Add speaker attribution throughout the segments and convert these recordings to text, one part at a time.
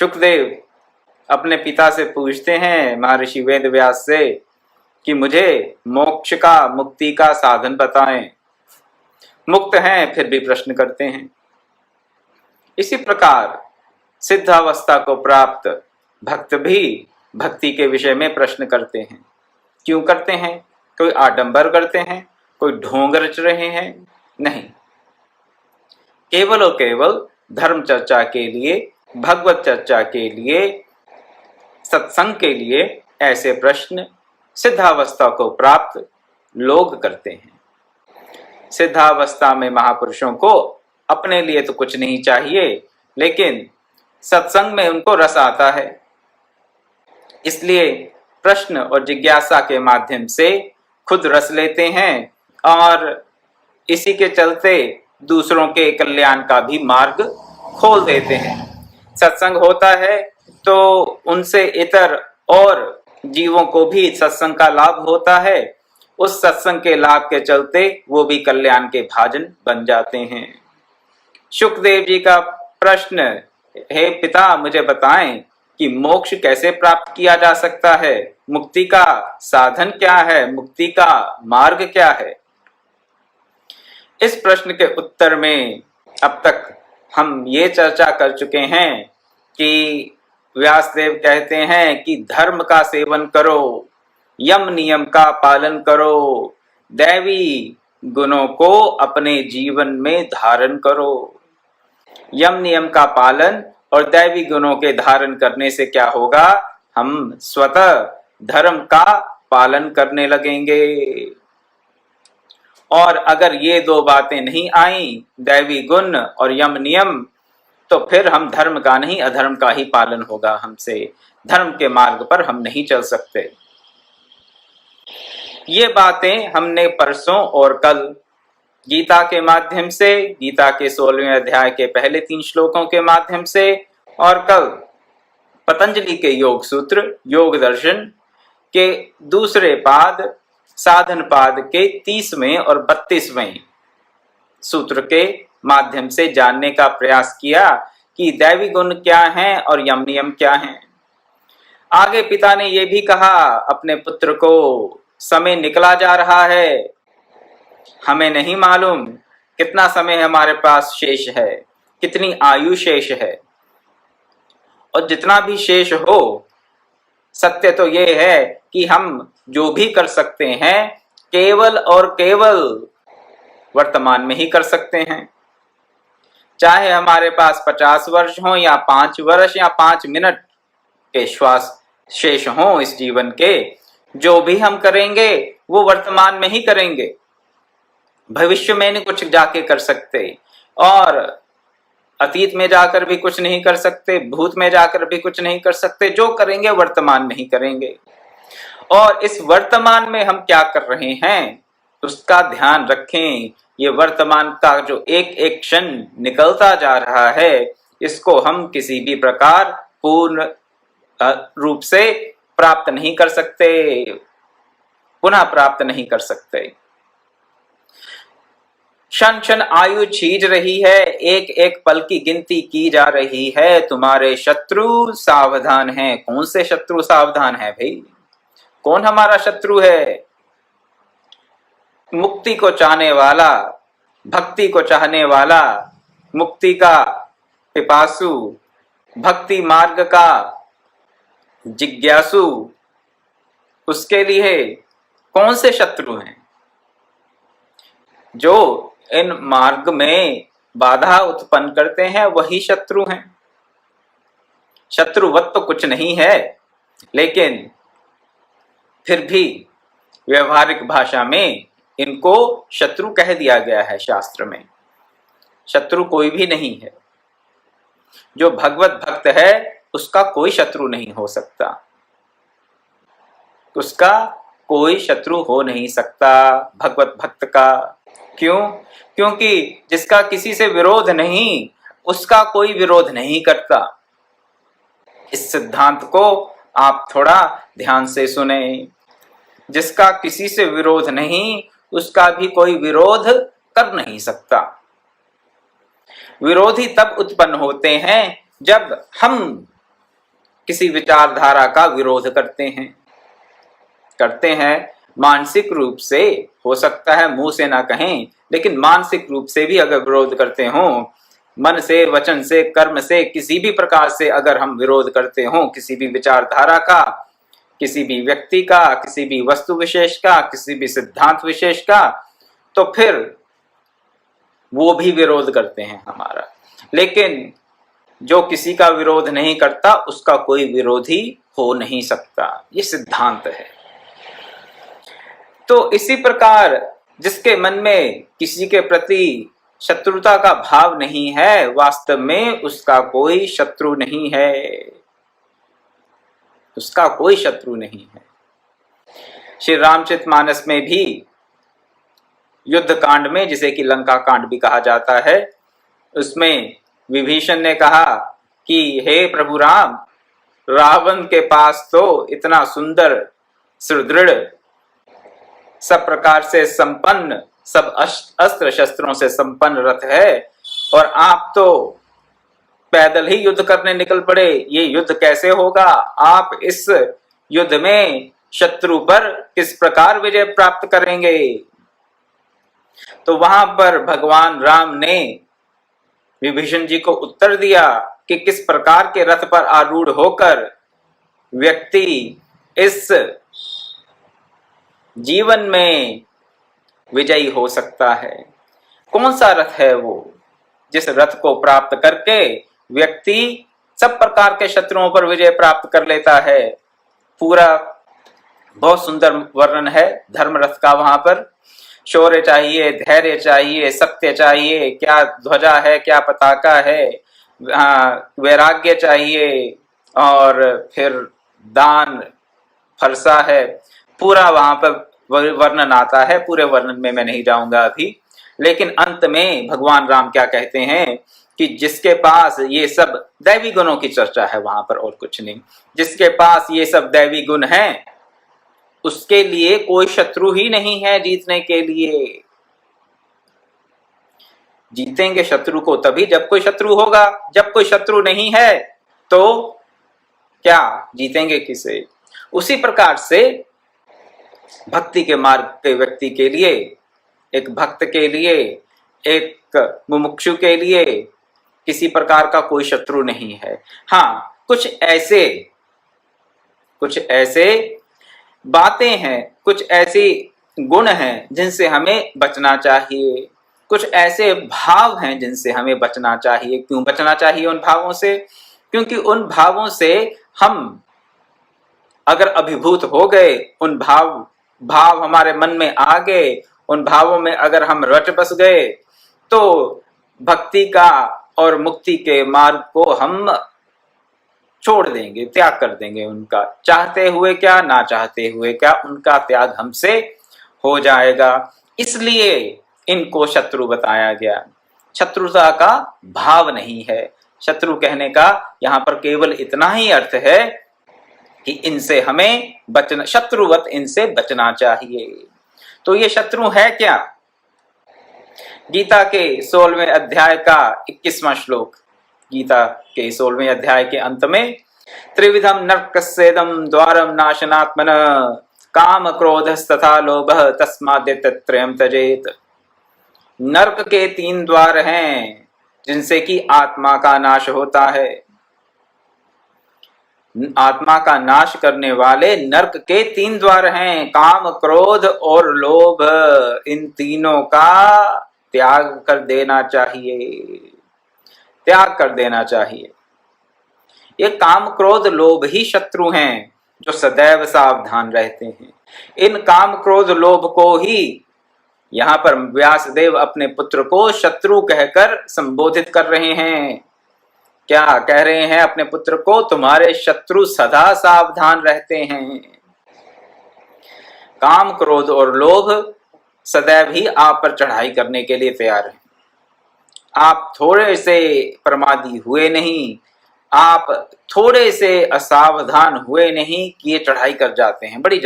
Speaker 1: शुकदेव अपने पिता से पूछते हैं, महर्षि वेदव्यास से, कि मुझे मोक्ष का, मुक्ति का साधन बताएं। मुक्त हैं फिर भी प्रश्न करते हैं। इसी प्रकार सिद्धावस्था को प्राप्त भक्त भी भक्ति के विषय में प्रश्न करते हैं। क्यों करते हैं? कोई आडंबर करते हैं, कोई ढोंग रच रहे हैं? नहीं, केवल और केवल धर्म चर्चा के लिए, भगवत चर्चा के लिए, सत्संग के लिए ऐसे प्रश्न सिद्धावस्था को प्राप्त लोग करते हैं। सिद्धावस्था में महापुरुषों को अपने लिए तो कुछ नहीं चाहिए, लेकिन सत्संग में उनको रस आता है। इसलिए प्रश्न और जिज्ञासा के माध्यम से खुद रस लेते हैं और इसी के चलते दूसरों के कल्याण का भी मार्ग खोल देते हैं। सत्संग होता है तो उनसे इतर और जीवों को भी सत्संग का लाभ होता है। उस सत्संग के लाभ के चलते वो भी कल्याण के भाजन बन जाते हैं। शुकदेव जी का प्रश्न, हे पिता मुझे बताएं कि मोक्ष कैसे प्राप्त किया जा सकता है, मुक्ति का साधन क्या है, मुक्ति का मार्ग क्या है। इस प्रश्न के उत्तर में अब तक हम ये चर्चा कर चुके हैं कि व्यासदेव कहते हैं कि धर्म का सेवन करो, यम नियम का पालन करो, दैवी गुणों को अपने जीवन में धारण करो। यम नियम का पालन और दैवी गुणों के धारण करने से क्या होगा? हम स्वतः धर्म का पालन करने लगेंगे। और अगर ये दो बातें नहीं आई, दैवी गुण और यम नियम, तो फिर हम धर्म का नहीं अधर्म का ही पालन होगा हमसे। धर्म के मार्ग पर हम नहीं चल सकते। ये बातें हमने परसों और कल गीता के माध्यम से, गीता के 16वें अध्याय के पहले 3 श्लोकों के माध्यम से, और कल पतंजलि के योग सूत्र, योग दर्शन के दूसरे पाद, साधन पाद के 30वें और 32वें सूत्र के माध्यम से जानने का प्रयास किया कि दैवी गुण क्या हैं और यम नियम क्या हैं। आगे पिता ने यह भी कहा अपने पुत्र को, समय निकला जा रहा है, हमें नहीं मालूम कितना समय हमारे पास शेष है, कितनी आयु शेष है। और जितना भी शेष हो, सत्य तो यह है कि हम जो भी कर सकते हैं केवल और केवल वर्तमान में ही कर सकते हैं। चाहे हमारे पास 50 वर्ष हो या 5 वर्ष या 5 मिनट के श्वास शेष हो इस जीवन के, जो भी हम करेंगे वो वर्तमान में ही करेंगे। भविष्य में नहीं कुछ जाके कर सकते, और अतीत में जाकर भी कुछ नहीं कर सकते, भूत में जाकर भी कुछ नहीं कर सकते। जो करेंगे वर्तमान में ही करेंगे। और इस वर्तमान में हम क्या कर रहे हैं उसका ध्यान रखें। ये वर्तमान का जो एक एक क्षण निकलता जा रहा है, इसको हम किसी भी प्रकार पूर्ण रूप से प्राप्त नहीं कर सकते, पुनः प्राप्त नहीं कर सकते। क्षण क्षण आयु छीज रही है, एक एक पल की गिनती की जा रही है। तुम्हारे शत्रु सावधान हैं। कौन से शत्रु सावधान है भाई? कौन हमारा शत्रु है? मुक्ति को चाहने वाला, भक्ति को चाहने वाला, मुक्ति का पिपासु, भक्ति मार्ग का जिज्ञासु, उसके लिए कौन से शत्रु हैं? जो इन मार्ग में बाधा उत्पन्न करते हैं वही शत्रु हैं। शत्रुवत तो कुछ नहीं है, लेकिन फिर भी व्यवहारिक भाषा में इनको शत्रु कह दिया गया है शास्त्र में। शत्रु कोई भी नहीं है। जो भगवत भक्त है उसका कोई शत्रु नहीं हो सकता, उसका कोई शत्रु हो नहीं सकता भगवत भक्त का। क्यों? क्योंकि जिसका किसी से विरोध नहीं, उसका कोई विरोध नहीं करता। इस सिद्धांत को आप थोड़ा ध्यान से सुने। जिसका किसी से विरोध नहीं, उसका भी कोई विरोध कर नहीं सकता। विरोधी तब उत्पन्न होते हैं जब हम किसी विचारधारा का विरोध करते हैं मानसिक रूप से, हो सकता है मुंह से ना कहें, लेकिन मानसिक रूप से भी अगर विरोध करते हो, मन से, वचन से, कर्म से, किसी भी प्रकार से अगर हम विरोध करते हो किसी भी विचारधारा का, किसी भी व्यक्ति का, किसी भी वस्तु विशेष का, किसी भी सिद्धांत विशेष का, तो फिर वो भी विरोध करते हैं हमारा। लेकिन जो किसी का विरोध नहीं करता उसका कोई विरोधी हो नहीं सकता, ये सिद्धांत है। तो इसी प्रकार जिसके मन में किसी के प्रति शत्रुता का भाव नहीं है, वास्तव में उसका कोई शत्रु नहीं है, उसका कोई शत्रु नहीं है। श्री रामचरितमानस में भी युद्ध कांड में, जिसे कि लंका कांड भी कहा जाता है, उसमें विभीषण ने कहा कि हे प्रभु राम, रावण के पास तो इतना सुंदर, सुदृढ़, सब प्रकार से संपन्न, सब अस्त्र शस्त्रों से संपन्न रथ है, और आप तो पैदल ही युद्ध करने निकल पड़े। ये युद्ध कैसे होगा? आप इस युद्ध में शत्रु पर किस प्रकार विजय प्राप्त करेंगे? तो वहां पर भगवान राम ने विभीषण जी को उत्तर दिया कि किस प्रकार के रथ पर आरूढ़ होकर व्यक्ति इस जीवन में विजयी हो सकता है। कौन सा रथ है वो जिस रथ को प्राप्त करके व्यक्ति सब प्रकार के शत्रुओं पर विजय प्राप्त कर लेता है? पूरा बहुत सुंदर वर्णन है धर्म रथ का। वहां पर शौर्य चाहिए, धैर्य चाहिए, सत्य चाहिए, क्या ध्वजा है, क्या पताका है, वैराग्य चाहिए, और फिर दान फरसा है। पूरा वहां पर वर्णन आता है। पूरे वर्णन में मैं नहीं जाऊंगा अभी, लेकिन अंत में भगवान राम क्या कहते हैं कि जिसके पास ये सब दैवी गुणों की चर्चा है वहां पर, और कुछ नहीं, जिसके पास ये सब दैवी गुण हैं उसके लिए कोई शत्रु ही नहीं है जीतने के लिए। जीतेंगे शत्रु को तभी जब कोई शत्रु होगा। जब कोई शत्रु नहीं है तो क्या जीतेंगे किसे? उसी प्रकार से भक्ति के मार्ग के व्यक्ति के लिए, एक भक्त के लिए, एक मुमुक्षु के लिए किसी प्रकार का कोई शत्रु नहीं है। हाँ, कुछ ऐसे बातें हैं, कुछ ऐसी गुण हैं जिनसे हमें बचना चाहिए, कुछ ऐसे भाव हैं जिनसे हमें बचना चाहिए। क्यों बचना चाहिए उन भावों से? क्योंकि उन भावों से हम अगर अभिभूत हो गए, उन भाव हमारे मन में आ गए, उन भावों में अगर हम रच बस गए, तो भक्ति का और मुक्ति के मार्ग को हम छोड़ देंगे, त्याग कर देंगे उनका। चाहते हुए क्या, ना चाहते हुए क्या, उनका त्याग हमसे हो जाएगा। इसलिए इनको शत्रु बताया गया। शत्रुता का भाव नहीं है। शत्रु कहने का यहां पर केवल इतना ही अर्थ है कि इनसे हमें बचना, शत्रुवत इनसे बचना चाहिए। तो ये शत्रु है क्या? गीता के 16वें अध्याय का 21वां श्लोक, गीता के 16वें अध्याय के अंत में, त्रिविधम नरकस्येदं द्वारम नाशनात्मन काम क्रोधस्तथा लोभः तस्मादेतत्त्रयं त्यजेत। नरक के 3 द्वार हैं जिनसे कि आत्मा का नाश होता है। आत्मा का नाश करने वाले नरक के 3 द्वार हैं, काम, क्रोध और लोभ। इन तीनों का त्याग कर देना चाहिए, त्याग कर देना चाहिए। ये काम, क्रोध, लोभ ही शत्रु हैं जो सदैव सावधान रहते हैं। इन काम, क्रोध, लोभ को ही यहाँ पर व्यासदेव अपने पुत्र को शत्रु कहकर संबोधित कर रहे हैं। क्या कह रहे हैं अपने पुत्र को? तुम्हारे शत्रु सदा सावधान रहते हैं। काम, क्रोध और लोभ सदैव ही आप पर चढ़ाई करने के लिए तैयार हैं। आप थोड़े से प्रमादी हुए नहीं, आप थोड़े से असावधान हुए नहीं कि ये चढ़ाई कर जाते हैं। बड़ी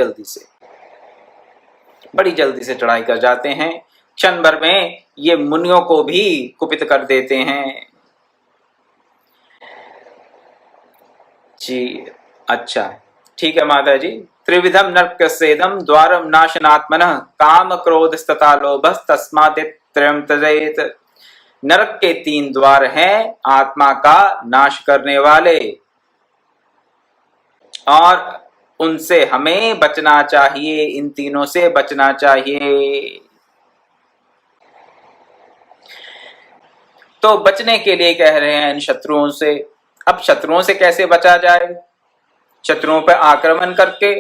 Speaker 1: जल्दी से चढ़ाई कर जाते हैं। क्षण भर में ये मुनियों को भी कुपित कर देते हैं। जी, अच्छा, ठीक है माता जी। त्रिविधम नरकस्येदं द्वारम नाशनात्मनः काम क्रोध तथा लोभ तस्मादेत्रयं त्यजेत। नरक के 3 द्वार हैं आत्मा का नाश करने वाले, और उनसे हमें बचना चाहिए, इन तीनों से बचना चाहिए। तो बचने के लिए कह रहे हैं इन शत्रुओं से। अब शत्रुओं से कैसे बचा जाए? शत्रुओं पर आक्रमण करके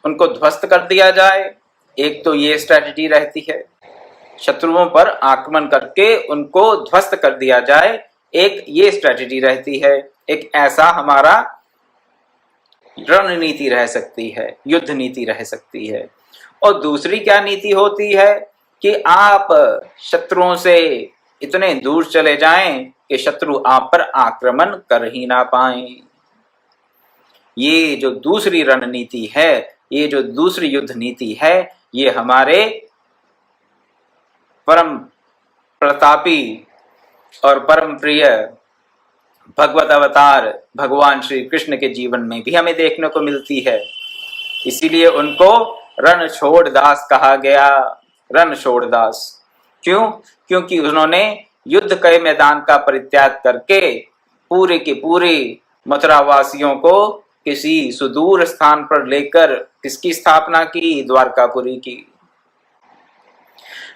Speaker 1: उनको ध्वस्त कर दिया जाए, एक तो ये स्ट्रैटेजी रहती है। शत्रुओं पर आक्रमण करके उनको ध्वस्त कर दिया जाए, एक ये स्ट्रैटेजी रहती है। एक ऐसा हमारा रणनीति रह सकती है, युद्ध नीति रह सकती है। और दूसरी क्या नीति होती है कि आप शत्रुओं से इतने दूर चले जाएं कि शत्रु आप पर आक्रमण कर ही ना पाए। ये जो दूसरी रणनीति है, ये जो दूसरी युद्ध नीति है, ये हमारे परम प्रतापी और परम प्रिय भगवत अवतार भगवान श्री कृष्ण के जीवन में भी हमें देखने को मिलती है। इसीलिए उनको रणछोड़ दास कहा गया। रणछोड़ दास क्यों? क्योंकि उन्होंने युद्ध के मैदान का परित्याग करके पूरे के पूरे मथुरा वासियों को किसी सुदूर स्थान पर लेकर किसकी स्थापना की? द्वारकापुरी की।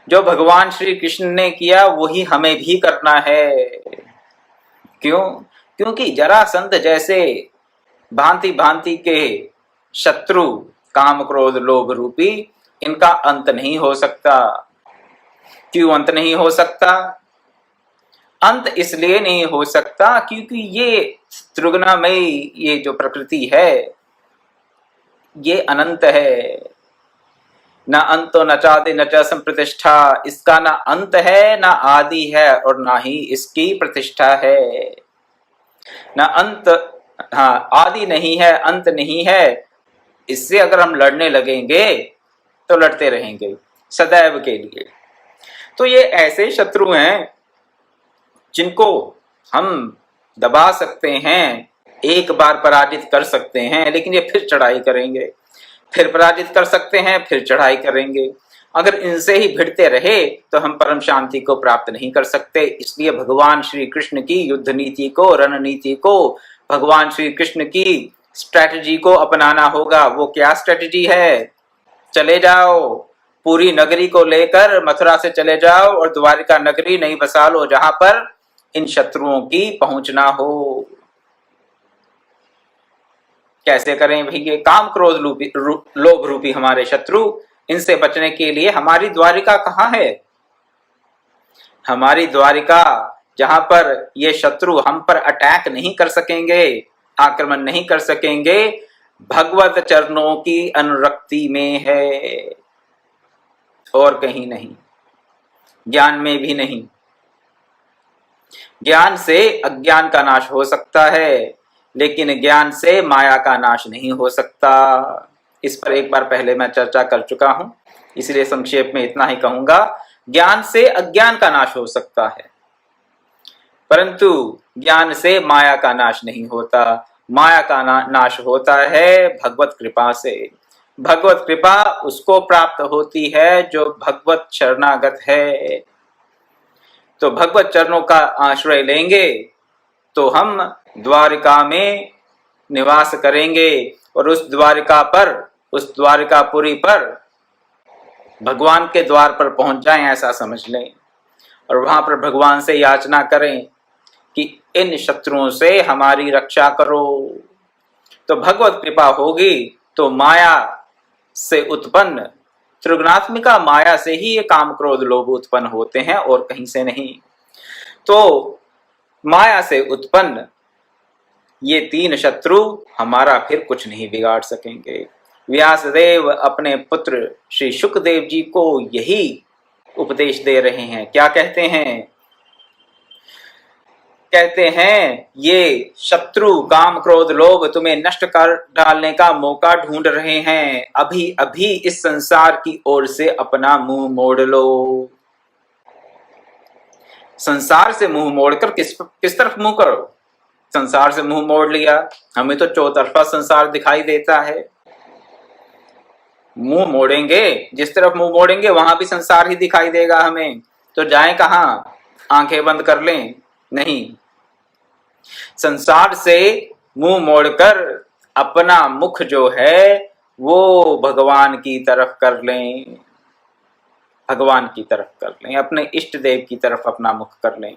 Speaker 1: जो भगवान श्री कृष्ण ने किया वही हमें भी करना है। क्यों? क्योंकि जरासंध जैसे भांति भांति के शत्रु काम क्रोध लोभ रूपी, इनका अंत नहीं हो सकता। क्यों अंत नहीं हो सकता? अंत इसलिए नहीं हो सकता क्योंकि ये त्रिगुणमयी ये जो प्रकृति है ये अनंत है। न अंतो न चादि न च संप्रतिष्ठा, इसका ना अंत है, ना आदि है, और ना ही इसकी प्रतिष्ठा है। ना अंत, हाँ, आदि नहीं है, अंत नहीं है। इससे अगर हम लड़ने लगेंगे तो लड़ते रहेंगे सदैव के लिए। तो ये ऐसे शत्रु हैं जिनको हम दबा सकते हैं, एक बार पराजित कर सकते हैं, लेकिन ये फिर चढ़ाई करेंगे, फिर पराजित कर सकते हैं, फिर चढ़ाई करेंगे। अगर इनसे ही भिड़ते रहे तो हम परम शांति को प्राप्त नहीं कर सकते। इसलिए भगवान श्री कृष्ण की युद्ध नीति को, रणनीति को, भगवान श्री कृष्ण की स्ट्रैटेजी को अपनाना होगा। वो क्या स्ट्रैटेजी है? चले जाओ, पूरी नगरी को लेकर मथुरा से चले जाओ और द्वारिका नगरी नहीं बसा लो जहां पर इन शत्रुओं की पहुंच ना हो। कैसे करें भाई? ये काम क्रोध लोभ रूपी हमारे शत्रु, इनसे बचने के लिए हमारी द्वारिका कहाँ है? हमारी द्वारिका जहां पर ये शत्रु हम पर अटैक नहीं कर सकेंगे, आक्रमण नहीं कर सकेंगे, भगवत चरणों की अनुरक्ति में है, और कहीं नहीं, ज्ञान में भी नहीं। ज्ञान से अज्ञान का नाश हो सकता है, लेकिन ज्ञान से माया का नाश नहीं हो सकता। इस पर एक बार पहले मैं चर्चा कर चुका हूं, इसलिए संक्षेप में इतना ही कहूंगा। ज्ञान से अज्ञान का नाश हो सकता है, परंतु ज्ञान से माया का नाश नहीं होता। माया का नाश होता है भगवत कृपा से। भगवत कृपा उसको प्राप्त होती है जो भगवत शरणागत है। तो भगवत चरणों का आश्रय लेंगे तो हम द्वारिका में निवास करेंगे, और उस द्वारिका पर, उस द्वारिकापुरी पर, भगवान के द्वार पर पहुंच जाएं ऐसा समझ लें, और वहां पर भगवान से याचना करें कि इन शत्रुओं से हमारी रक्षा करो। तो भगवत कृपा होगी तो माया से उत्पन्न, त्रिगुणात्मिका माया से ही ये काम क्रोध लोभ उत्पन्न होते हैं और कहीं से नहीं। तो माया से उत्पन्न ये 3 शत्रु हमारा फिर कुछ नहीं बिगाड़ सकेंगे। व्यासदेव अपने पुत्र श्री शुकदेव जी को यही उपदेश दे रहे हैं। क्या कहते हैं? कहते हैं ये शत्रु काम क्रोध लोभ तुम्हें नष्ट कर डालने का मौका ढूंढ रहे हैं। अभी अभी इस संसार की ओर से अपना मुंह मोड़ लो। संसार से मुंह मोड़कर किस तरफ मुंह करो? संसार से मुंह मोड़ लिया, हमें तो चौतरफा संसार दिखाई देता है। मुंह मोड़ेंगे, जिस तरफ मुंह मोड़ेंगे वहां भी संसार ही दिखाई देगा हमें, तो जाएं कहां? आंखें बंद कर लें? नहीं, संसार से मुंह मोड़कर अपना मुख जो है वो भगवान की तरफ कर लें, भगवान की तरफ कर लें, अपने इष्ट देव की तरफ अपना मुख कर लें।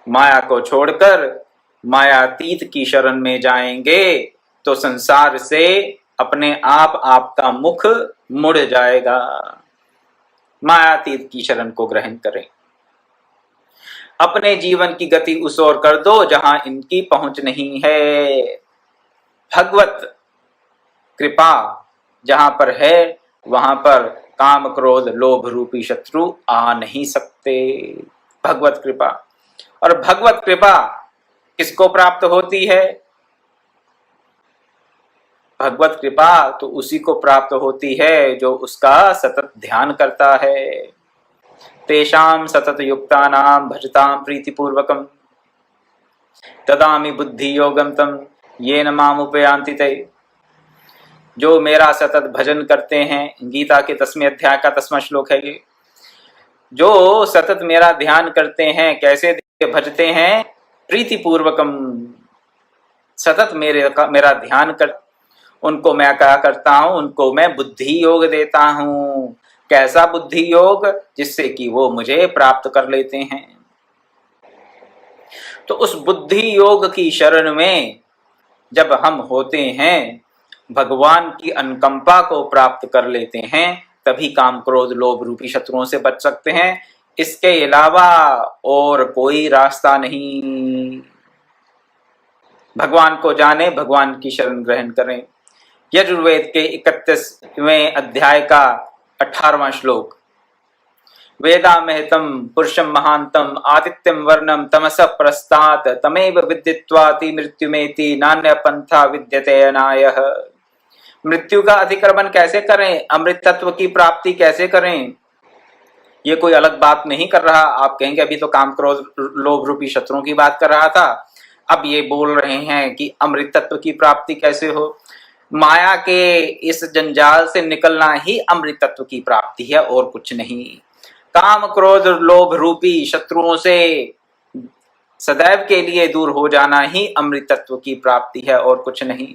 Speaker 1: माया को छोड़कर मायातीत की शरण में जाएंगे तो संसार से अपने आप आपका मुख मुड़ जाएगा। मायातीत की शरण को ग्रहण करें। अपने जीवन की गति उस ओर कर दो जहां इनकी पहुंच नहीं है। भगवत कृपा जहां पर है वहां पर काम क्रोध लोभ रूपी शत्रु आ नहीं सकते। भगवत कृपा। और भगवत कृपा किसको प्राप्त होती है? भगवत कृपा तो उसी को प्राप्त होती है जो उसका सतत ध्यान करता है। तेषां सतत युक्तानां भजतां प्रीतिपूर्वकं ददामि बुद्धि योगम तम येन माम उपयान्ति ते। जो मेरा सतत भजन करते हैं, गीता के 10वें अध्याय का 10वां श्लोक है ये। जो सतत मेरा ध्यान करते हैं, कैसे भजते हैं? प्रीतिपूर्वकम, सतत मेरा ध्यान कर, उनको मैं क्या करता हूं? उनको मैं बुद्धि योग देता हूं। कैसा बुद्धि योग? जिससे कि वो मुझे प्राप्त कर लेते हैं। तो उस बुद्धि योग की शरण में जब हम होते हैं, भगवान की अनुकंपा को प्राप्त कर लेते हैं, तभी काम क्रोध लोभ रूपी शत्रुओं से बच सकते हैं। इसके अलावा और कोई रास्ता नहीं। भगवान को जाने, भगवान की शरण ग्रहण करें। यजुर्वेद के 31वें अध्याय का 18वां श्लोक। वेदामहतं पुरुषं महांतं आदित्यं वर्णं तमसः प्रस्तात् तमेव विदित्वाति मृत्युमेति नान्य पंथा विद्यते अनायः। मृत्यु का अतिक्रमण कैसे करें? अमृत तत्व की प्राप्ति कैसे करें? ये कोई अलग बात नहीं कर रहा। आप कहेंगे अभी तो काम क्रोध लोभ रूपी शत्रुओं की बात कर रहा था, अब ये बोल रहे हैं कि अमृत तत्व की प्राप्ति कैसे हो। माया के इस जंजाल से निकलना ही अमृत तत्व की प्राप्ति है और कुछ नहीं। काम क्रोध लोभ रूपी शत्रुओं से सदैव के लिए दूर हो जाना ही अमृत तत्व की प्राप्ति है और कुछ नहीं।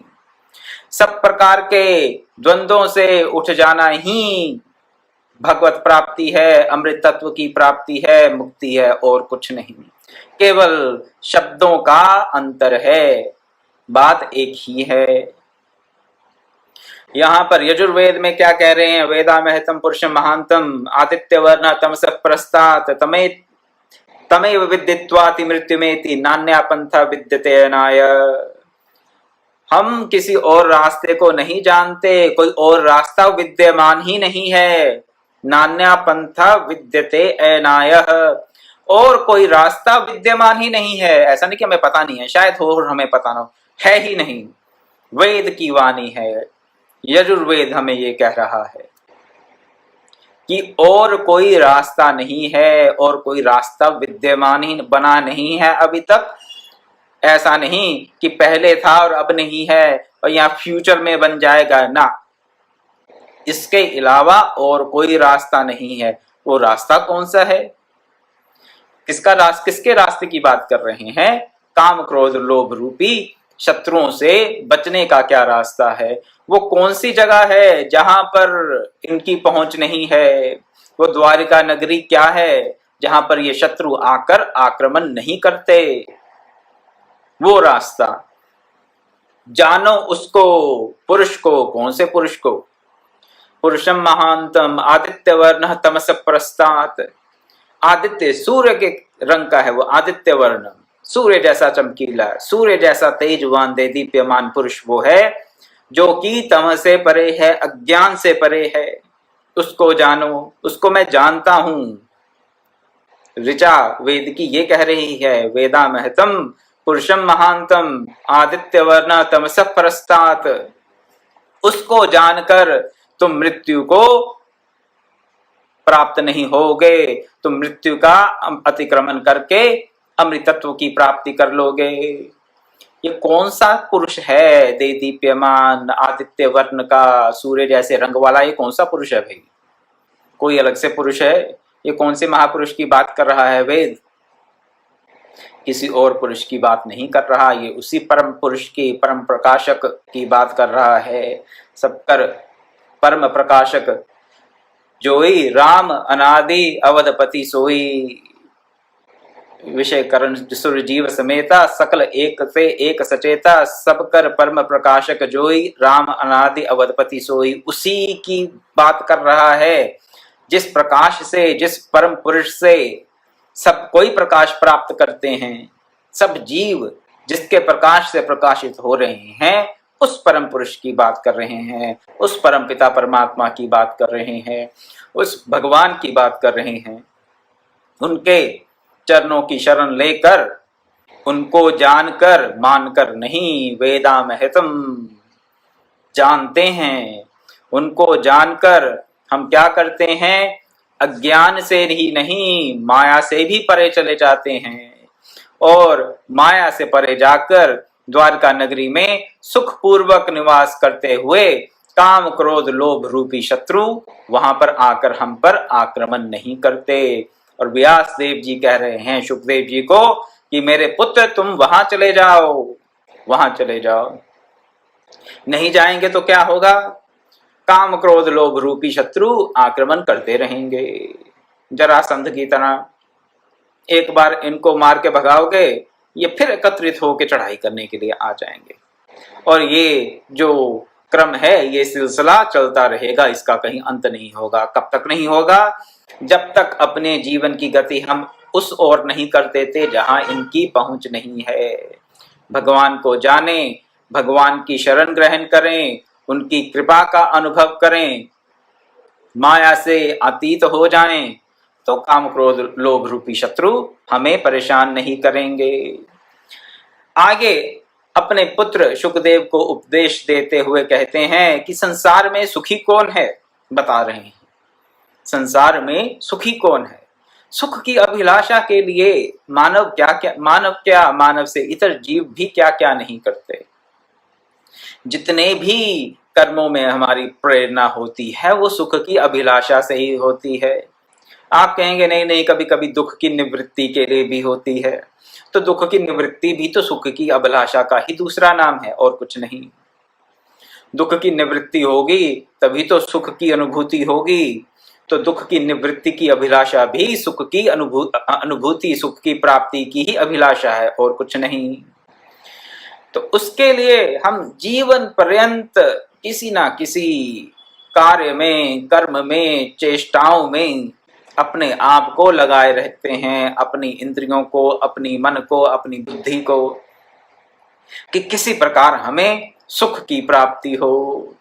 Speaker 1: सब प्रकार के द्वंद्वों से उठ जाना ही भगवत प्राप्ति है, अमृत तत्व की प्राप्ति है, मुक्ति है और कुछ नहीं। केवल शब्दों का अंतर है, बात एक ही है। यहाँ पर यजुर्वेद में क्या कह रहे हैं? वेदामहतं पुरुषं महांतं आदित्य वर्ण तमसः प्रस्तात् तमेव विदित्वाति मृत्युमेति नान्या पंथा विद्यते अनाय। हम किसी और रास्ते को नहीं जानते, कोई और रास्ता विद्यमान ही नहीं है। नान्या पंथा विद्यते अनायः, और कोई रास्ता विद्यमान ही नहीं है। ऐसा नहीं कि हमें पता नहीं है, शायद हो और हमें पता ना, है ही नहीं। वेद की वाणी है, यजुर्वेद हमें ये कह रहा है कि और कोई रास्ता नहीं है, और कोई रास्ता विद्यमान ही बना नहीं है अभी तक। ऐसा नहीं कि पहले था और अब नहीं है और यहाँ फ्यूचर में बन जाएगा, ना। इसके अलावा और कोई रास्ता नहीं है। वो रास्ता कौन सा है? किसके रास्ते की बात कर रहे हैं? काम क्रोध लोभ रूपी शत्रुओं से बचने का क्या रास्ता है? वो कौन सी जगह है जहां पर इनकी पहुंच नहीं है? वो द्वारिका नगरी क्या है जहां पर ये शत्रु आकर आक्रमण नहीं करते? वो रास्ता जानो उसको, पुरुष को। कौन से पुरुष को? पुरुषम महांतम आदित्य वर्ण तमस प्रस्तात्। आदित्य सूर्य के रंग का है वो, आदित्य वर्ण, सूर्य जैसा चमकीला, सूर्य जैसा तेजवान दे दीप्यमान पुरुष वो है जो कि तम से परे है, अज्ञान से परे है। उसको जानो, उसको मैं जानता हूं। ऋचा वेद की ये कह रही है, वेदामहतं पुरुषम महांतम आदित्य वर्ण तमस प्रस्तात्। उसको जानकर तुम मृत्यु को प्राप्त नहीं होगे, तुम मृत्यु का अतिक्रमण करके अमृतत्व की प्राप्ति कर लोगे। ये कौन सा पुरुष है दे दीप्यमान आदित्य वर्ण का सूर्य जैसे रंग वाला, ये कौन सा पुरुष है भाई? कोई अलग से पुरुष है? ये कौन से महापुरुष की बात कर रहा है वेद? किसी और पुरुष की बात नहीं कर रहा, ये उसी परम पुरुष की, परम प्रकाशक की बात कर रहा है। सबकर परम प्रकाशक जोई राम अनादि अवधपति सोई, विषय करण सुर जीव समेता सकल एक से एक सचेता, सब कर परम प्रकाशक जोई राम अनादि अवधपति सोई। उसी की बात कर रहा है जिस प्रकाश से, जिस परम पुरुष से सब कोई प्रकाश प्राप्त करते हैं, सब जीव जिसके प्रकाश से प्रकाशित हो रहे हैं, उस परम पुरुष की बात कर रहे हैं, उस परम पिता परमात्मा की बात कर रहे हैं, उस भगवान की बात कर रहे हैं। उनके चरणों की शरण लेकर, उनको जानकर मानकर नहीं, वेदा महतम जानते हैं। उनको जानकर हम क्या करते हैं? अज्ञान से ही नहीं, माया से भी परे चले जाते हैं, और माया से परे जाकर द्वारका नगरी में सुखपूर्वक निवास करते हुए काम क्रोध लोभ रूपी शत्रु वहां पर आकर हम पर आक्रमण नहीं करते। और व्यास देव जी कह रहे हैं सुखदेव जी को कि मेरे पुत्र तुम वहां चले जाओ, वहां चले जाओ। नहीं जाएंगे तो क्या होगा? काम क्रोध लोभ रूपी शत्रु आक्रमण करते रहेंगे, जरासंध की तरह। एक बार इनको मार के भगाओगे, ये फिर एकत्रित होकर चढ़ाई करने के लिए आ जाएंगे। और ये जो क्रम है, ये सिलसिला चलता रहेगा, इसका कहीं अंत नहीं होगा। कब तक नहीं होगा? जब तक अपने जीवन की गति हम उस ओर नहीं कर देते जहां इनकी पहुंच नहीं है। भगवान को जाने, भगवान की शरण ग्रहण करें, उनकी कृपा का अनुभव करें, माया से अतीत हो जाएं, तो काम क्रोध लोभ रूपी शत्रु हमें परेशान नहीं करेंगे। आगे अपने पुत्र सुखदेव को उपदेश देते हुए कहते हैं कि संसार में सुखी कौन है? बता रहे हैं संसार में सुखी कौन है। सुख की अभिलाषा के लिए मानव मानव से इतर जीव भी क्या क्या नहीं करते। जितने भी कर्मों में हमारी प्रेरणा होती है वो सुख की अभिलाषा से ही होती है। आप कहेंगे नहीं नहीं, कभी कभी दुख की निवृत्ति के लिए भी होती है। तो दुख की निवृत्ति भी तो सुख की अभिलाषा का ही दूसरा नाम है और कुछ नहीं। दुख की निवृत्ति होगी तभी तो सुख की अनुभूति होगी। तो दुख की निवृत्ति की अभिलाषा भी सुख की अनुभूति, सुख की प्राप्ति की ही अभिलाषा है और कुछ नहीं। तो उसके लिए हम जीवन पर्यंत किसी ना किसी कार्य में, कर्म में, चेष्टाओं में अपने आप को लगाए रहते हैं, अपनी इंद्रियों को, अपनी मन को, अपनी बुद्धि को, कि किसी प्रकार हमें सुख की प्राप्ति हो।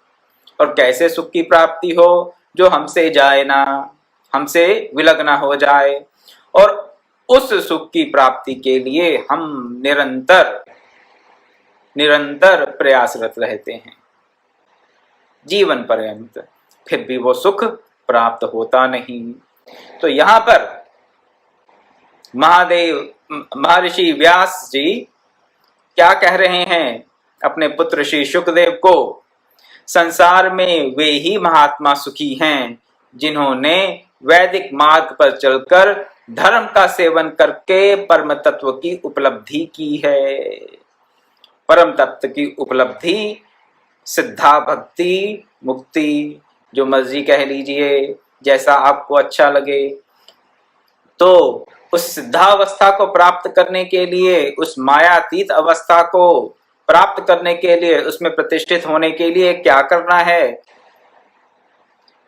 Speaker 1: और कैसे सुख की प्राप्ति हो? जो हमसे जाए ना, हमसे विलग ना हो जाए। और उस सुख की प्राप्ति के लिए हम निरंतर प्रयासरत रहते हैं जीवन पर्यंत, फिर भी वो सुख प्राप्त होता नहीं। तो यहां पर महर्षि व्यास जी क्या कह रहे हैं अपने पुत्र श्री सुखदेव को? संसार में वे ही महात्मा सुखी हैं जिन्होंने वैदिक मार्ग पर चलकर धर्म का सेवन करके परम तत्व की उपलब्धि की है। परम तत्व की उपलब्धि, सिद्धा भक्ति, मुक्ति, जो मर्जी कह लीजिए, जैसा आपको अच्छा लगे। तो उस सिद्धावस्था को प्राप्त करने के लिए, उस मायातीत अवस्था को प्राप्त करने के लिए, उसमें प्रतिष्ठित होने के लिए क्या करना है?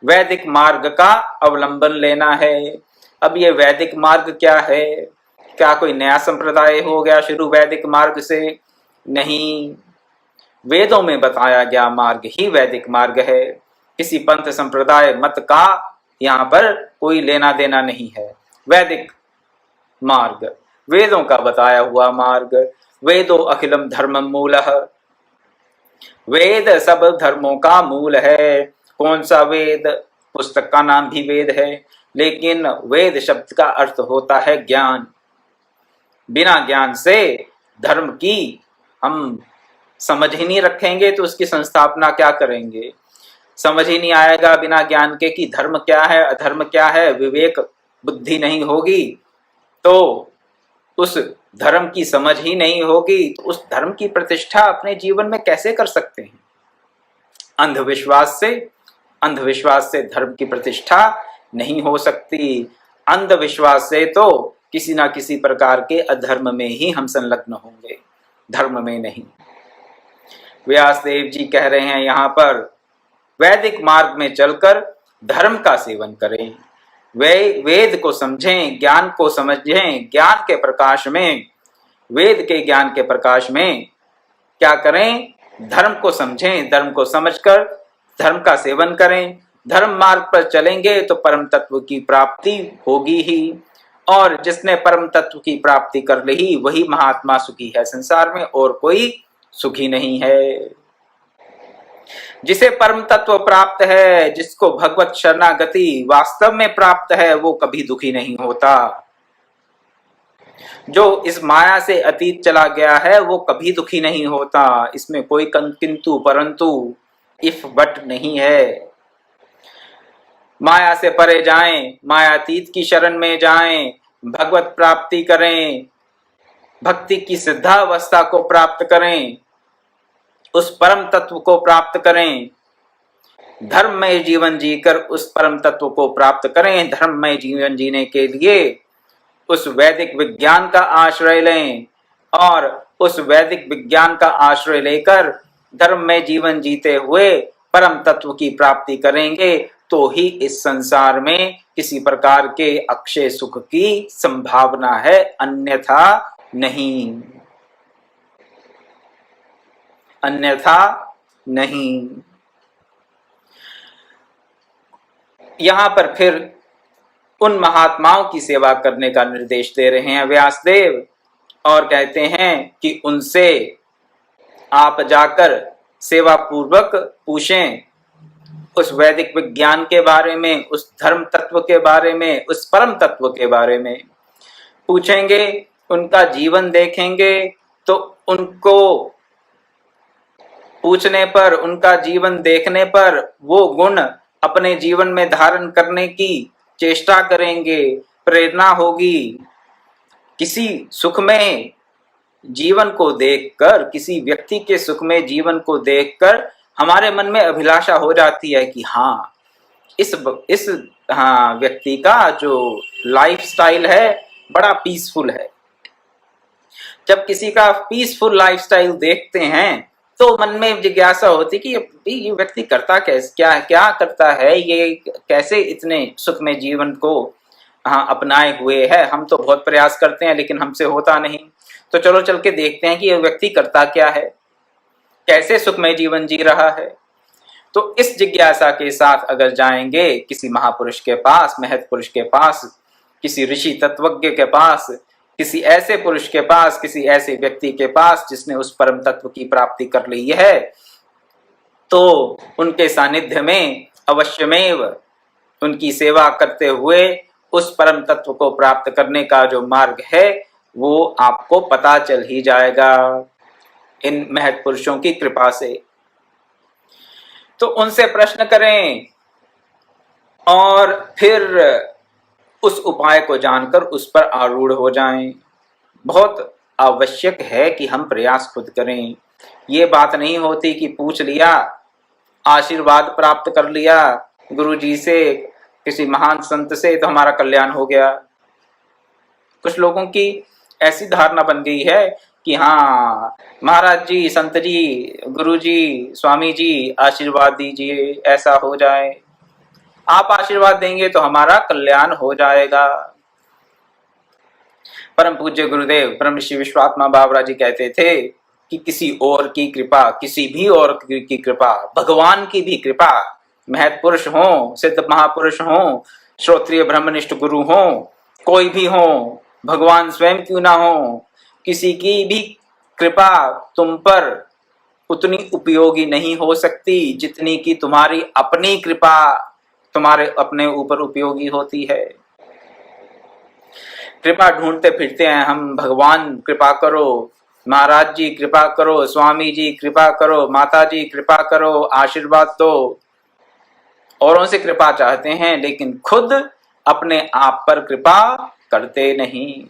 Speaker 1: वैदिक मार्ग का अवलंबन लेना है। अब ये वैदिक मार्ग क्या है? क्या कोई नया संप्रदाय हो गया शुरू वैदिक मार्ग से? नहीं, वेदों में बताया गया मार्ग ही वैदिक मार्ग है। किसी पंथ संप्रदाय मत का यहाँ पर कोई लेना देना नहीं है। वैदिक मार्ग, वेदों का बताया हुआ मार्ग। वेदो अखिलम धर्मम मूलः, वेद सब धर्मों का मूल है। कौन सा वेद? पुस्तक का नाम भी वेद है, लेकिन वेद शब्द का अर्थ होता है ज्ञान। बिना ज्ञान से धर्म की हम समझ ही नहीं रखेंगे तो उसकी संस्थापना क्या करेंगे। समझ ही नहीं आएगा बिना ज्ञान के कि धर्म क्या है अधर्म क्या है, विवेक बुद्धि नहीं होगी तो उस धर्म की समझ ही नहीं होगी तो उस धर्म की प्रतिष्ठा अपने जीवन में कैसे कर सकते हैं। अंधविश्वास से धर्म की प्रतिष्ठा नहीं हो सकती। अंधविश्वास से तो किसी ना किसी प्रकार के अधर्म में ही हम संलग्न होंगे, धर्म में नहीं। व्यासदेव जी कह रहे हैं यहाँ पर, वैदिक मार्ग में चलकर धर्म का सेवन करें, वे वेद को समझें, ज्ञान को समझें, ज्ञान के प्रकाश में, वेद के ज्ञान के प्रकाश में क्या करें, धर्म को समझें, धर्म को समझकर धर्म का सेवन करें। धर्म मार्ग पर चलेंगे तो परम तत्व की प्राप्ति होगी ही, और जिसने परम तत्व की प्राप्ति कर ली वही महात्मा सुखी है संसार में, और कोई सुखी नहीं है। जिसे परम तत्व प्राप्त है, जिसको भगवत शरणागति वास्तव में प्राप्त है, वो कभी दुखी नहीं होता। जो इस माया से अतीत चला गया है वो कभी दुखी नहीं होता। इसमें कोई किंतु परंतु इफ बट नहीं है। माया से परे जाएं, मायातीत की शरण में जाएं, भगवत प्राप्ति करें, भक्ति की सिद्धावस्था को प्राप्त करें, उस परम तत्व को प्राप्त करें, धर्ममय जीवन जीकर उस परम तत्व को प्राप्त करें। धर्ममय जीवन जीने के लिए उस वैदिक विज्ञान का आश्रय लें, और उस वैदिक विज्ञान का आश्रय लेकर धर्ममय जीवन जीते हुए परम तत्व की प्राप्ति करेंगे तो ही इस संसार में किसी प्रकार के अक्षय सुख की संभावना है, अन्यथा नहीं, अन्यथा नहीं। यहां पर फिर उन महात्माओं की सेवा करने का निर्देश दे रहे हैं व्यासदेव, और कहते हैं कि उनसे आप जाकर सेवा पूर्वक पूछें उस वैदिक विज्ञान के बारे में, उस धर्म तत्व के बारे में, उस परम तत्व के बारे में पूछेंगे, उनका जीवन देखेंगे तो उनको पूछने पर, उनका जीवन देखने पर वो गुण अपने जीवन में धारण करने की चेष्टा करेंगे, प्रेरणा होगी। किसी सुख में जीवन को देखकर, किसी व्यक्ति के सुख में जीवन को देखकर हमारे मन में अभिलाषा हो जाती है कि हाँ इस व्यक्ति का जो लाइफस्टाइल है बड़ा पीसफुल है। जब किसी का पीसफुल लाइफस्टाइल देखते हैं तो मन में जिज्ञासा होती कि ये व्यक्ति करता कैसे, क्या करता है, ये कैसे इतने सुख में जीवन को अपनाए हुए है। हम तो बहुत प्रयास करते हैं लेकिन हमसे होता नहीं, तो चलो चल के देखते हैं कि ये व्यक्ति करता क्या है, कैसे सुखमय जीवन जी रहा है। तो इस जिज्ञासा के साथ अगर जाएंगे किसी महापुरुष के पास, महत पुरुष के पास, किसी ऋषि तत्वज्ञ के पास, किसी ऐसे पुरुष के पास, किसी ऐसे व्यक्ति के पास जिसने उस परम तत्व की प्राप्ति कर ली है, तो उनके सानिध्य में अवश्यमेव उनकी सेवा करते हुए उस परम तत्व को प्राप्त करने का जो मार्ग है वो आपको पता चल ही जाएगा इन महत पुरुषों की कृपा से। तो उनसे प्रश्न करें और फिर उस उपाय को जानकर उस पर आरूढ़ हो जाएं। बहुत आवश्यक है कि हम प्रयास खुद करें। ये बात नहीं होती कि पूछ लिया, आशीर्वाद प्राप्त कर लिया गुरु जी से, किसी महान संत से, तो हमारा कल्याण हो गया। कुछ लोगों की ऐसी धारणा बन गई है कि हाँ महाराज जी, संत जी, गुरु जी, स्वामी जी आशीर्वाद दीजिए, ऐसा हो जाए, आप आशीर्वाद देंगे तो हमारा कल्याण हो जाएगा। परम पूज्य गुरुदेव परम ऋषि विश्वात्मा बाबरा जी कहते थे कि किसी और की कृपा, किसी भी और की कृपा, भगवान की भी कृपा, महत पुरुष हो, सिद्ध महापुरुष हो, श्रोत्रिय ब्रह्मनिष्ठ गुरु हो, कोई भी हो, भगवान स्वयं क्यों ना हो, किसी की भी कृपा तुम पर उतनी उपयोगी नहीं हो सकती जितनी कि तुम्हारी अपनी कृपा तुम्हारे अपने ऊपर उपयोगी होती है। कृपा ढूंढते फिरते हैं हम, भगवान कृपा करो, महाराज जी कृपा करो, स्वामी जी कृपा करो, माता जी कृपा करो, आशीर्वाद दो, औरों से कृपा चाहते हैं, लेकिन खुद अपने आप पर कृपा करते नहीं।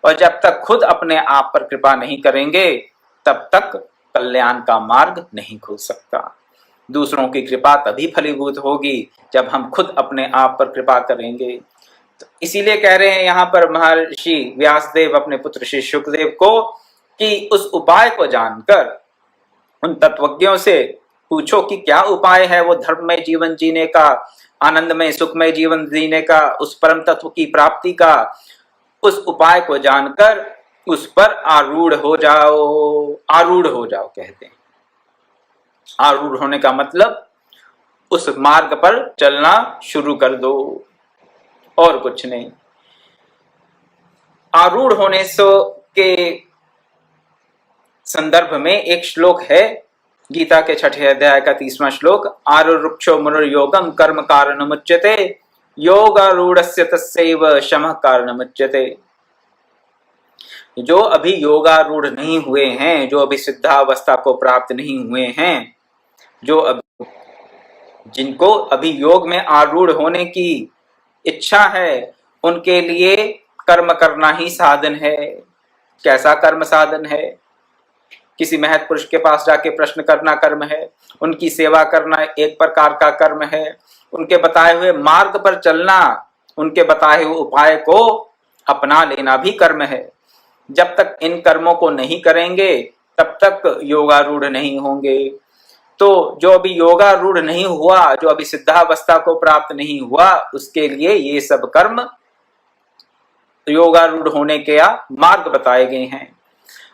Speaker 1: और जब तक खुद अपने आप पर कृपा नहीं करेंगे तब तक कल्याण का मार्ग नहीं खुल सकता। दूसरों की कृपा तभी फलीभूत होगी जब हम खुद अपने आप पर कृपा करेंगे। तो इसीलिए कह रहे हैं यहाँ पर महर्षि व्यासदेव अपने पुत्र श्री शुकदेव को कि उस उपाय को जानकर उन तत्वज्ञों से पूछो कि क्या उपाय है वो धर्ममय जीवन जीने का, आनंदमय सुखमय जीवन जीने का, उस परम तत्व की प्राप्ति का। उस उपाय को जानकर उस पर आरूढ़ हो जाओ। आरूढ़ हो जाओ कहते हैं। आरूढ़ होने का मतलब उस मार्ग पर चलना शुरू कर दो, और कुछ नहीं। आरूढ़ होने के संदर्भ में एक श्लोक है गीता के 6 अध्याय का 30वां श्लोक, आरुरुक्षो मुनिर्योगम कर्म कारणमुच्यते योगारूढ़स्य तस्यैव शमः कारणमुच्यते। जो अभी योगारूढ़ नहीं हुए हैं, जो अभी सिद्धावस्था को प्राप्त नहीं हुए हैं, जिनको अभी योग में आरूढ़ होने की इच्छा है, उनके लिए कर्म करना ही साधन है। कैसा कर्म साधन है? किसी महत् पुरुष के पास जाके प्रश्न करना कर्म है, उनकी सेवा करना एक प्रकार का कर्म है, उनके बताए हुए मार्ग पर चलना, उनके बताए हुए उपाय को अपना लेना भी कर्म है। जब तक इन कर्मों को नहीं करेंगे तब तक योगारूढ़ नहीं होंगे। तो जो अभी योगारूढ़ नहीं हुआ, जो अभी सिद्धावस्था को प्राप्त नहीं हुआ, उसके लिए ये सब कर्म योगारूढ़ होने के मार्ग बताए गए हैं।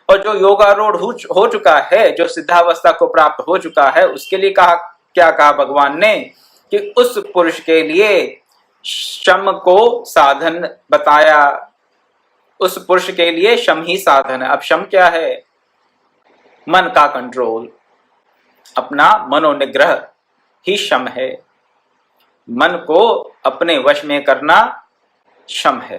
Speaker 1: और जो योगारूढ़ हो चुका है, जो सिद्धावस्था को प्राप्त हो चुका है, उसके लिए क्या कहा भगवान ने कि उस पुरुष के लिए शम को साधन बताया। उस पुरुष के लिए शम ही साधन है। अब शम क्या है? मन का कंट्रोल, अपना मनोनिग्रह ही शम है। मन को अपने वश में करना शम है।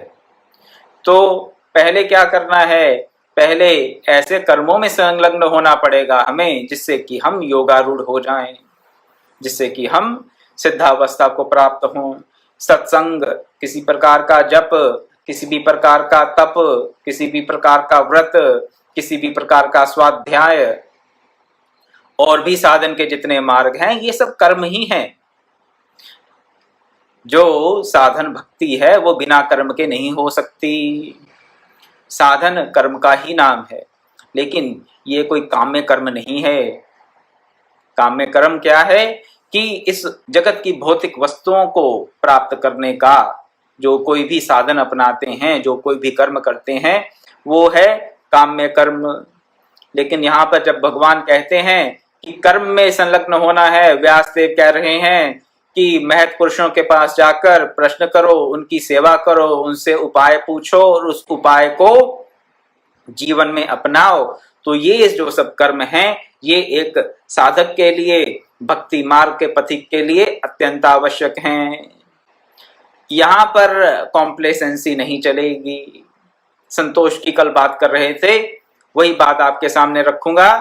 Speaker 1: तो पहले क्या करना है? पहले ऐसे कर्मों में संलग्न होना पड़ेगा हमें जिससे कि हम योगारूढ़ हो जाएं, जिससे कि हम सिद्धावस्था को प्राप्त हों। सत्संग, किसी प्रकार का जप, किसी भी प्रकार का तप, किसी भी प्रकार का व्रत, किसी भी प्रकार का स्वाध्याय, और भी साधन के जितने मार्ग हैं, ये सब कर्म ही हैं। जो साधन भक्ति है वो बिना कर्म के नहीं हो सकती। साधन कर्म का ही नाम है, लेकिन ये कोई काम्य कर्म नहीं है। काम्य कर्म क्या है कि इस जगत की भौतिक वस्तुओं को प्राप्त करने का जो कोई भी साधन अपनाते हैं, जो कोई भी कर्म करते हैं, वो है काम्य कर्म। लेकिन यहाँ पर जब भगवान कहते हैं कि कर्म में संलग्न होना है, व्यासदेव कह रहे हैं कि महत् पुरुषों के पास जाकर प्रश्न करो, उनकी सेवा करो, उनसे उपाय पूछो और उस उपाय को जीवन में अपनाओ। तो ये जो सब कर्म हैं, ये एक साधक के लिए, भक्ति मार्ग के पथिक के लिए अत्यंत आवश्यक हैं। यहाँ पर कॉम्प्लेसेंसी नहीं चलेगी। संतोष की कल बात कर रहे थे, वही बात आपके सामने रखूंगा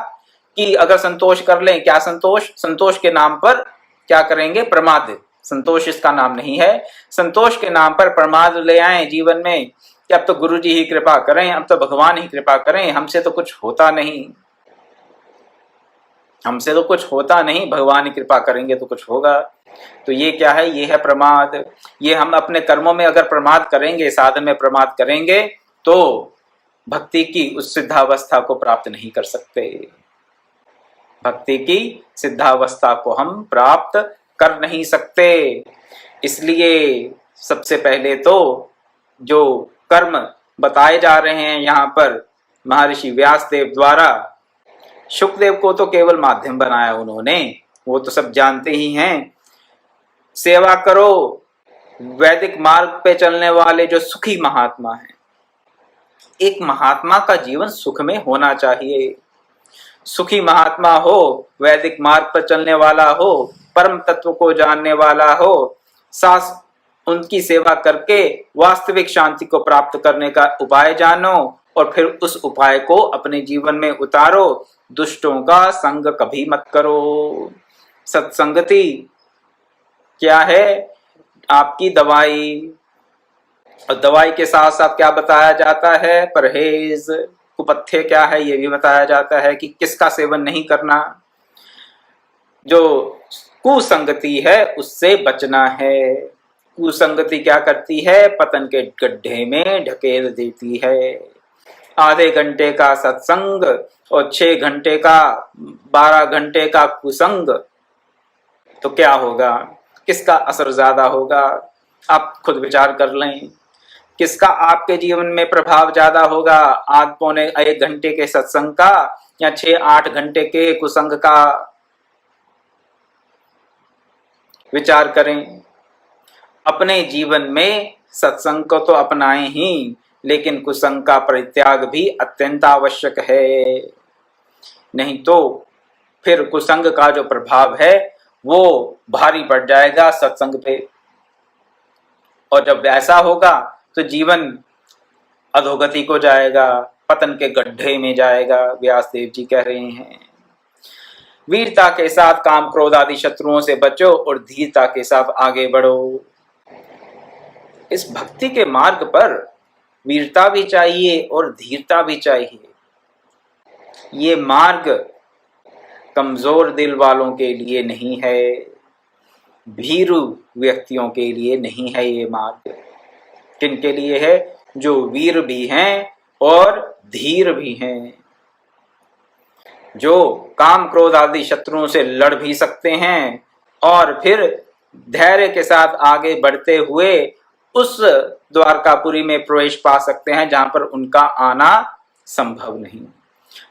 Speaker 1: कि अगर संतोष कर लें, क्या संतोष? संतोष के नाम पर क्या करेंगे? प्रमाद। संतोष इसका नाम नहीं है। संतोष के नाम पर प्रमाद ले आए जीवन में कि अब तो गुरु जी ही कृपा करें, अब तो भगवान ही कृपा करें, हमसे तो कुछ होता नहीं, हमसे तो कुछ होता नहीं, भगवान ही कृपा करेंगे तो कुछ होगा। तो ये क्या है? ये है प्रमाद। ये हम अपने कर्मों में अगर प्रमाद करेंगे, साधन में प्रमाद करेंगे, तो भक्ति की उस सिद्धावस्था को प्राप्त नहीं कर सकते। भक्ति की सिद्धावस्था को हम प्राप्त कर नहीं सकते। इसलिए सबसे पहले तो जो कर्म बताए जा रहे हैं यहाँ पर महर्षि व्यासदेव द्वारा, शुकदेव को तो केवल माध्यम बनाया उन्होंने, वो तो सब जानते ही हैं। सेवा करो, वैदिक मार्ग पे चलने वाले जो सुखी महात्मा हैं। एक महात्मा का जीवन सुख में होना चाहिए। सुखी महात्मा हो, वैदिक मार्ग पर चलने वाला हो, परम तत्व को जानने वाला हो, उनकी सेवा करके वास्तविक शांति को प्राप्त करने का उपाय जानो और फिर उस उपाय को अपने जीवन में उतारो। दुष्टों का संग कभी मत करो। सत्संगति क्या है? आपकी दवाई। और दवाई के साथ साथ क्या बताया जाता है? परहेज। कुपथ्य क्या है ये भी बताया जाता है कि किसका सेवन नहीं करना। जो कुसंगति है उससे बचना है। कुसंगति क्या करती है? पतन के गड्ढे में ढकेल देती है। आधे घंटे का सत्संग और 6 घंटे का 12 घंटे का कुसंग, तो क्या होगा? किसका असर ज्यादा होगा? आप खुद विचार कर लें। किसका आपके जीवन में प्रभाव ज्यादा होगा? आध पौने 1 घंटे के सत्संग का या 6-8 घंटे के कुसंग का? विचार करें। अपने जीवन में सत्संग को तो अपनाएं ही, लेकिन कुसंग का परित्याग भी अत्यंत आवश्यक है। नहीं तो फिर कुसंग का जो प्रभाव है वो भारी पड़ जाएगा सत्संग पे। और जब ऐसा होगा तो जीवन अधोगति को जाएगा, पतन के गड्ढे में जाएगा। व्यासदेव जी कह रहे हैं, वीरता के साथ काम क्रोध आदि शत्रुओं से बचो और धीरता के साथ आगे बढ़ो। इस भक्ति के मार्ग पर वीरता भी चाहिए और धीरता भी चाहिए। ये मार्ग कमजोर दिल वालों के लिए नहीं है, भीरू व्यक्तियों के लिए नहीं है। ये मार्ग किनके लिए है? जो वीर भी हैं और धीर भी हैं, जो काम क्रोध आदि शत्रुओं से लड़ भी सकते हैं और फिर धैर्य के साथ आगे बढ़ते हुए उस द्वारकापुरी में प्रवेश पा सकते हैं जहां पर उनका आना संभव नहीं।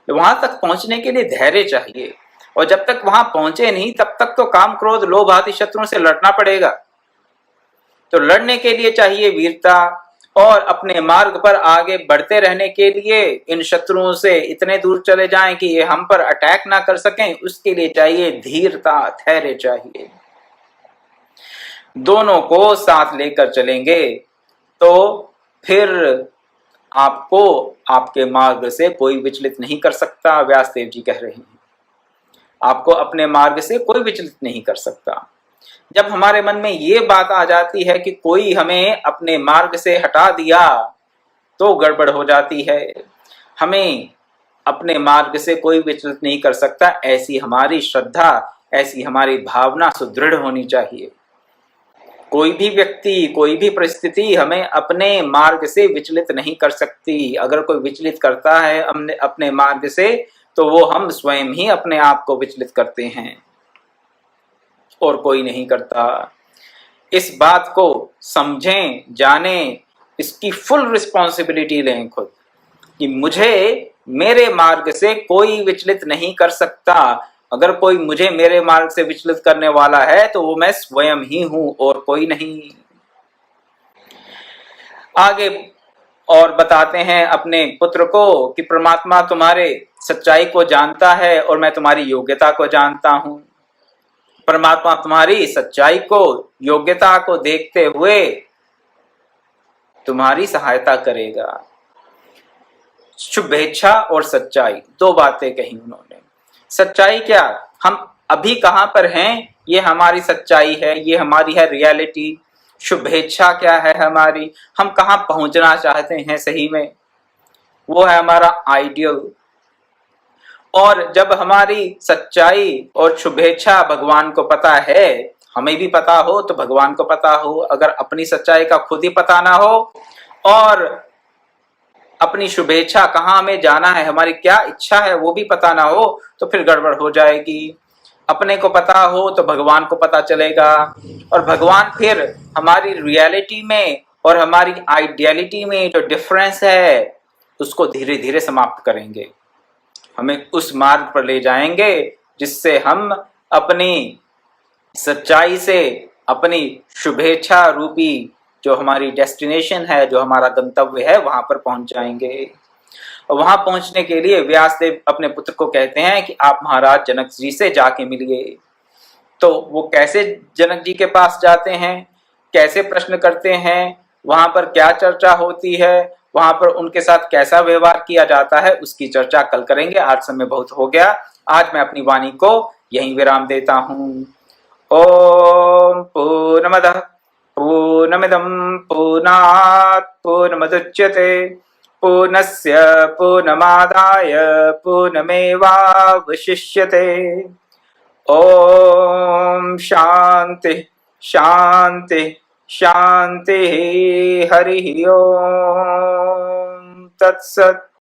Speaker 1: वहां तक पहुंचने के लिए धैर्य चाहिए, और जब तक वहां पहुंचे नहीं तब तक तो काम क्रोध लोभ आदि शत्रुओं से लड़ना पड़ेगा। तो लड़ने के लिए चाहिए वीरता, और अपने मार्ग पर आगे बढ़ते रहने के लिए इन शत्रुओं से इतने दूर चले जाएं कि ये हम पर अटैक ना कर सकें, उसके लिए चाहिए धीरता, धैर्य चाहिए। दोनों को साथ लेकर चलेंगे तो फिर आपको आपके मार्ग से कोई विचलित नहीं कर सकता। व्यासदेव जी कह रहे हैं, आपको अपने मार्ग से कोई विचलित नहीं कर सकता। जब हमारे मन में ये बात आ जाती है कि कोई हमें अपने मार्ग से हटा दिया तो गड़बड़ हो जाती है। हमें अपने मार्ग से कोई विचलित नहीं कर सकता, ऐसी हमारी श्रद्धा, ऐसी हमारी भावना सुदृढ़ होनी चाहिए। कोई भी व्यक्ति, कोई भी परिस्थिति हमें अपने मार्ग से विचलित नहीं कर सकती। अगर कोई विचलित करता है अपने मार्ग से, तो वो हम स्वयं ही अपने आप को विचलित करते हैं और कोई नहीं करता। इस बात को समझें, जानें, इसकी फुल रिस्पॉन्सिबिलिटी लें खुद कि मुझे मेरे मार्ग से कोई विचलित नहीं कर सकता। अगर कोई मुझे मेरे मार्ग से विचलित करने वाला है तो वो मैं स्वयं ही हूं और कोई नहीं। आगे और बताते हैं अपने पुत्र को कि परमात्मा तुम्हारे सच्चाई को जानता है और मैं तुम्हारी योग्यता को जानता हूं। परमात्मा तुम्हारी सच्चाई को, योग्यता को देखते हुए तुम्हारी सहायता करेगा। शुभेच्छा और सच्चाई, दो बातें कही उन्होंने। सच्चाई क्या? हम अभी कहां पर हैं ये हमारी सच्चाई है, ये हमारी है रियलिटी। शुभेच्छा क्या है? हमारी, हम कहां पहुंचना चाहते हैं सही में, वो है हमारा आइडियल। और जब हमारी सच्चाई और शुभेच्छा भगवान को पता है, हमें भी पता हो तो भगवान को पता हो, अगर अपनी सच्चाई का खुद ही पता ना हो और अपनी शुभेच्छा कहाँ हमें जाना है, हमारी क्या इच्छा है वो भी पता ना हो, तो फिर गड़बड़ हो जाएगी। अपने को पता हो तो भगवान को पता चलेगा, और भगवान फिर हमारी रियलिटी में और हमारी आइडियलिटी में जो डिफरेंस है उसको धीरे धीरे समाप्त करेंगे, हमें उस मार्ग पर ले जाएंगे जिससे हम अपनी सच्चाई से, अपनी शुभेच्छा रूपी जो हमारी डेस्टिनेशन है, जो हमारा गंतव्य है, वहां पर पहुंच जाएंगे। और वहां पहुंचने के लिए व्यासदेव अपने पुत्र को कहते हैं कि आप महाराज जनक जी से जाके मिलिए। तो वो कैसे जनक जी के पास जाते हैं? कैसे प्रश्न करते हैं, वहां पर क्या चर्चा होती है, वहां पर उनके साथ कैसा व्यवहार किया जाता है, उसकी चर्चा कल करेंगे। आज समय बहुत हो गया, आज मैं अपनी वाणी को यहीं विराम देता हूं। ओम पूर्णमदः पूर्णमिदं पूर्णात् पूर्णमुदच्यते पूर्णस्य पूर्णमादाय पूर्णमेवावशिष्यते। ओम शांति शांति शांति। हरि ओम तत्सत्।